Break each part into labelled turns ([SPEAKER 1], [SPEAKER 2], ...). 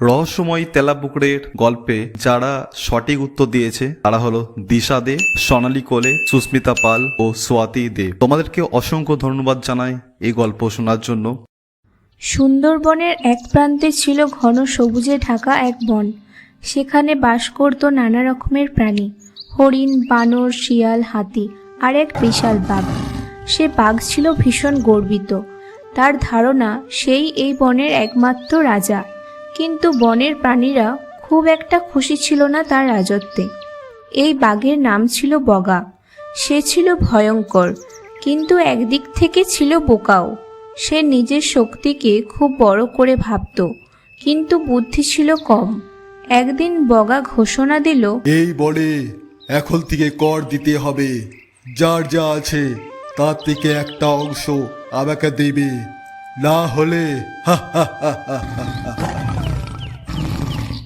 [SPEAKER 1] রহস্যময়ী তেলাপুকুরের গল্পে যারা সঠিক উত্তর দিয়েছে তারা হলো দিশা দে, সোনালী কোলে, সুস্মিতা পাল ও সোয়াতি দে। তোমাদেরকে অসংখ্য ধন্যবাদ জানাই এই গল্প শোনার জন্য।
[SPEAKER 2] সুন্দরবনের এক প্রান্তে ছিল ঘন সবুজে ঢাকা এক বন। সেখানে বাস করত নানা রকমের প্রাণী, হরিণ, বানর, শিয়াল, হাতি আর এক বিশাল বাঘ। সে বাঘ ছিল ভীষণ গর্বিত। তার ধারণা সেই এই বনের একমাত্র রাজা। কিন্তু বনের প্রাণীরা খুব একটা খুশি ছিল না তার রাজত্বে। এই বাঘের নাম ছিল বগা। সে ছিল ভয়ঙ্কর, কিন্তু একদিক থেকে ছিল বোকাও। সে নিজের শক্তিকে খুব বড় করে ভাবত, কিন্তু বুদ্ধি ছিল কম। একদিন বগা ঘোষণা দিল,
[SPEAKER 3] এই বলে এখন থেকে কর দিতে হবে। যার যা আছে তার থেকে একটা অংশ আমাকে দেবে, না হলে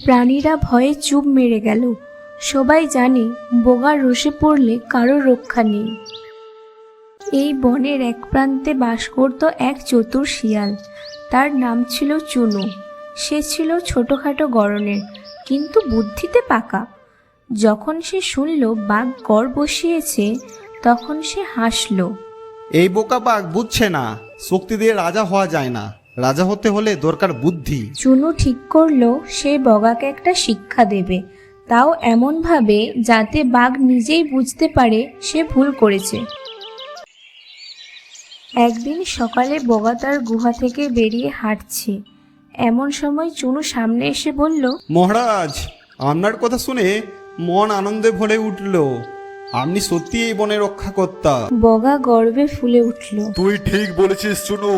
[SPEAKER 2] প্রাণীরা ভয়ে চুপ মেরে গেল। সবাই জানে বগার রোষে পড়লে কারো রক্ষা নেই। এই বনের এক প্রান্তে বাস করত এক চতুর শিয়াল। তার নাম ছিল চুনু। সে ছিল ছোটখাটো গড়নের, কিন্তু বুদ্ধিতে পাকা। যখন সে শুনল বাঘ গড় বসিয়েছে, তখন সে হাসল।
[SPEAKER 4] এই বোকা বাঘ বুঝছে না, শক্তি দিয়ে রাজা হওয়া যায় না, রাজা হতে হলে দরকার বুদ্ধি।
[SPEAKER 2] চুনু ঠিক করলো সে বগাকে একটা শিক্ষা দেবে, তাও এমনভাবে যাতে বাঘ নিজেই বুঝতে পারে সে ভুল করেছে। একদিন সকালে বগা তার গুহা থেকে বেরিয়ে হাঁটছে। এমন সময় চুনু সামনে এসে বলল,
[SPEAKER 4] মহারাজ, আপনার কথা শুনে মন আনন্দে ভরে উঠল। আপনি সত্যি এই বনে রক্ষা কর্তা।
[SPEAKER 2] বগা গর্বে ফুলে উঠল।
[SPEAKER 3] তুই ঠিক বলেছিস চুনু,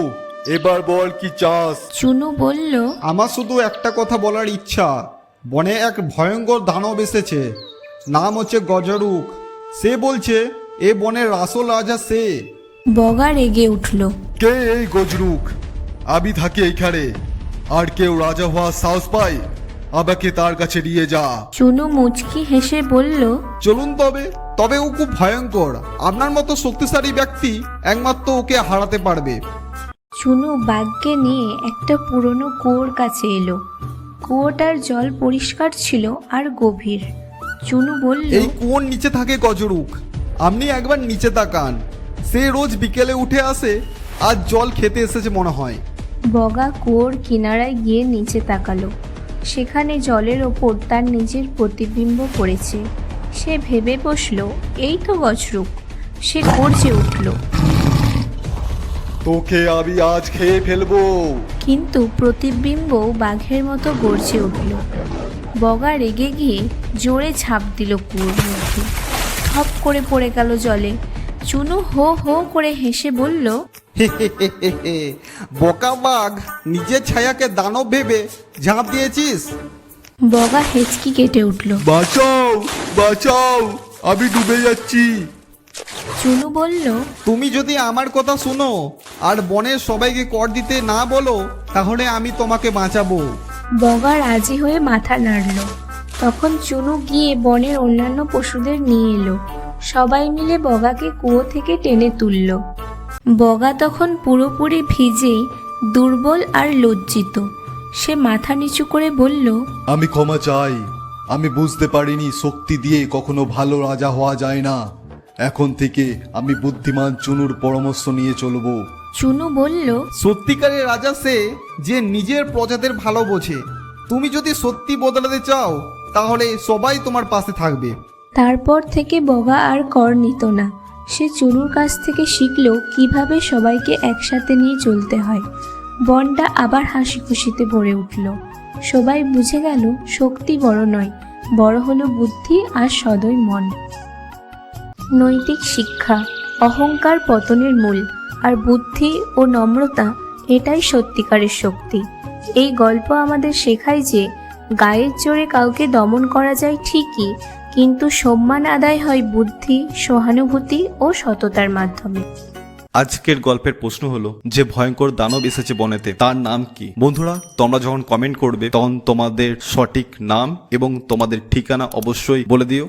[SPEAKER 3] এবার বল কি চাস?
[SPEAKER 2] চুনু বলল,
[SPEAKER 4] আমার শুধু একটা কথা বলার ইচ্ছা। বনে এক ভয়ঙ্কর দানব এসেছে, নাম হচ্ছে গজরুক। সে বলছে এ বনের আসল রাজা সে।
[SPEAKER 2] বগা রেগে উঠল।
[SPEAKER 3] কে এই গজরুক? আমি থাকি এইখানে, আর কেউ রাজা হওয়ার সাহস পায়? আমাকে তার কাছে নিয়ে যা।
[SPEAKER 2] চুনু মুচকি হেসে বলল,
[SPEAKER 4] চলুন তবে। তবে ও খুব ভয়ঙ্কর। আপনার মতো শক্তিশালী ব্যক্তি একমাত্র ওকে হারাতে পারবে।
[SPEAKER 2] চুনু বাঘকে নিয়ে একটা পুরনো কুয়োর কাছে এলো। কুয়োটার জল পরিষ্কার ছিল আর গভীর। চুনু বলল,
[SPEAKER 4] এই কুয়োর নিচে থাকে গজরুক। আপনি একবার নিচে তাকান। সে রোজ বিকেলে উঠে আসে আর জল খেতে এসেছে মনে হয়।
[SPEAKER 2] বগা কুয়োর কিনারায় গিয়ে নিচে তাকালো। সেখানে জলের ওপর তার নিজের প্রতিবিম্ব পড়েছে। সে ভেবে বসল, এই তো গজরুক। সে গর্জে উঠল,
[SPEAKER 3] তোকে আমি আজ খেয়ে ফেলবো।
[SPEAKER 2] কিন্তু প্রতিবিম্ব বাঘের মতো গর্জে উঠল। বগা রেগে গিয়ে জোরে ঝাঁপ দিল কুয়োর মধ্যে। থপ করে পড়ে গেল জলে। চুনু হো হো করে হেসে বলল,
[SPEAKER 4] বোকা বাঘ, নিজের ছায়াকে দানব ভেবে ঝাঁপ দিয়েছিস।
[SPEAKER 2] বগা হেঁচকি কেটে উঠল।
[SPEAKER 3] বাঁচাও, বাঁচাও, আমি ডুবে যাচ্ছি।
[SPEAKER 2] চুনু বলল,
[SPEAKER 4] তুমি যদি আমার কথা শুনো আর বনের সবাইকে কর দিতে না বলো, তাহলে আমি তোমাকে বাঁচাবো।
[SPEAKER 2] বগা রাজি হয়ে মাথা নাড়ল। তখন চুনু গিয়ে বনের অন্যান্য পশুদের নিয়ে এলো। সবাই মিলে বগাকে কুয়ো থেকে টেনে তুলল। বগা তখন পুরোপুরি ভিজেই দুর্বল আর লজ্জিত। সে মাথা নিচু করে বলল,
[SPEAKER 3] আমি ক্ষমা চাই। আমি বুঝতে পারিনি শক্তি দিয়ে কখনো ভালো রাজা হওয়া যায় না। এখন থেকে আমি বুদ্ধিমান চুনুর পরামর্শ নিয়ে চলবো।
[SPEAKER 2] চুনু বলল,
[SPEAKER 4] সত্যিকারের রাজা সে যে নিজের প্রজাদের ভালো বোঝে। তুমি যদি সত্যি বদলাতে চাও, তাহলে সবাই তোমার পাশে থাকবে।
[SPEAKER 2] তারপর থেকে বগা আর কর নিত না। সে চুনুর কাছ থেকে শিখল কিভাবে সবাইকে একসাথে নিয়ে চলতে হয়। বনটা আবার হাসি খুশিতে ভরে উঠল। সবাই বুঝে গেল শক্তি বড় নয়, বড় হলো বুদ্ধি আর সদয় মন। নৈতিক শিক্ষা: অহংকার পতনের মূল, আর বুদ্ধি ও নম্রতা এটাই সত্যিকারের শক্তি। এই গল্প আমাদের শেখায় যে গায়ের জোরে কাউকে দমন করা যায় ঠিকই, কিন্তু সম্মান আদায় হয় বুদ্ধি, সহানুভূতি ও সততার মাধ্যমে।
[SPEAKER 1] আজকের গল্পের প্রশ্ন হলো, যে ভয়ঙ্কর দানব এসেছে বনেতে তার নাম কি? বন্ধুরা, তোমরা যখন কমেন্ট করবে তখন তোমাদের সঠিক নাম এবং তোমাদের ঠিকানা অবশ্যই বলে দিও।